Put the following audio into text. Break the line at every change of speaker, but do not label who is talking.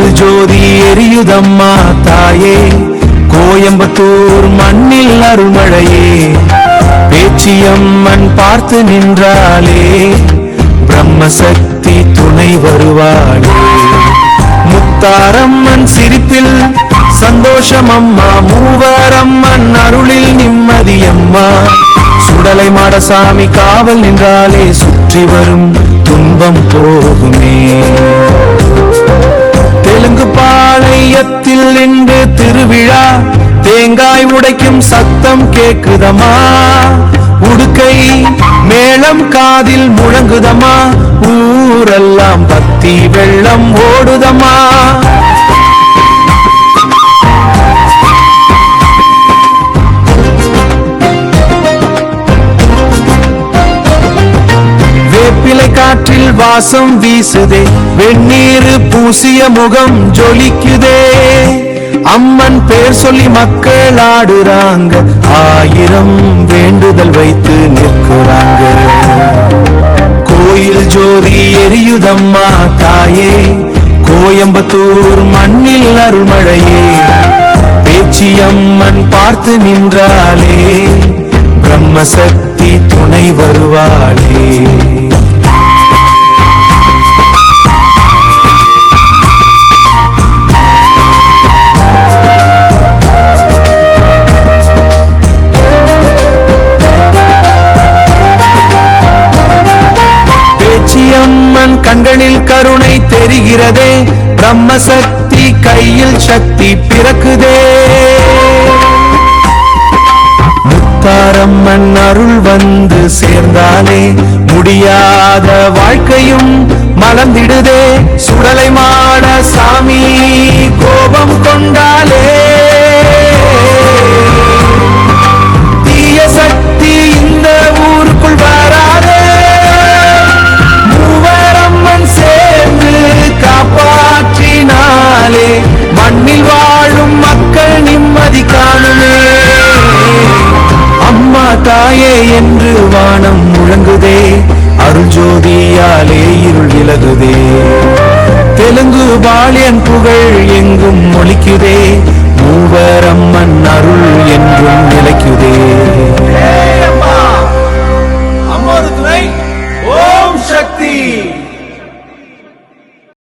கோயில் ஜோதி எரியுதம்மா தாயே, கோயம்புத்தூர் மண்ணில் அருள்மழையே, பேச்சியம்மன் பார்த்து நின்றாலே, பிரம்மசக்தி துணை வருவாளே. முத்தாரம்மன் சிரிப்பில் சந்தோஷம் அம்மா, மூவரம்மன் அருளில் நிம்மதியம்மா. சுடலை மாடசாமி காவல் நின்றாலே, சுற்றி வரும் துன்பம் போகுமே. தெலுங்கு பாளையத்தில் இன்று திருவிழா, தேங்காய் உடைக்கும் சத்தம் கேக்குதமா, உடுக்கை மேளம் காதில் முழங்குதமா, ஊரெல்லாம் பக்தி வெள்ளம் ஓடுதமா. வேப்பிலை காற்றில் வாசம் வீசுதே, வெந்நீர் பூசிய முகம் ஜொலிக்குதே. அம்மன் பேர் சொல்லி மக்கள் ஆடுறாங்க, ஆயிரம் வேண்டுதல் வைத்து நிற்கிறாங்க. கோயில் ஜோதி எரியுதம்மா தாயே, கோயம்புத்தூர் மண்ணில் அருள்மழையே, பேச்சியம்மன் பார்த்து நின்றாலே, பிரம்மசக்தி துணை வருவாளே. பேச்சியம்மன் கண்களில் கருணை தெரிகிறதே, பிரம்மசக்தி கையில் சக்தி பிறக்குதே. முத்தாரம்மன் அருள் வந்து சேர்ந்தாலே, முடியாத வாழ்க்கையும் மலர்ந்திடுதே. சுடலை மாட சாமி கோபம் கொண்டாலே, தீய சக்தி இந்த ஊருக்குள் வராதே. மூவரம்மன் சேர்ந்து காப்பாற்றினாலே, மண்ணில் வாழும் மக்கள் நிம்மதி காணுமே. அம்மா தாயே என்று வானம் முழங்குதே, அருள் ஜோதியாலே இருள் விலகுதே. தெலுங்கு பாலியன் புகழ் எங்கும் ஒலிக்குதே, மூவரம்மன் அருள் என்றும் நிலைக்குதே.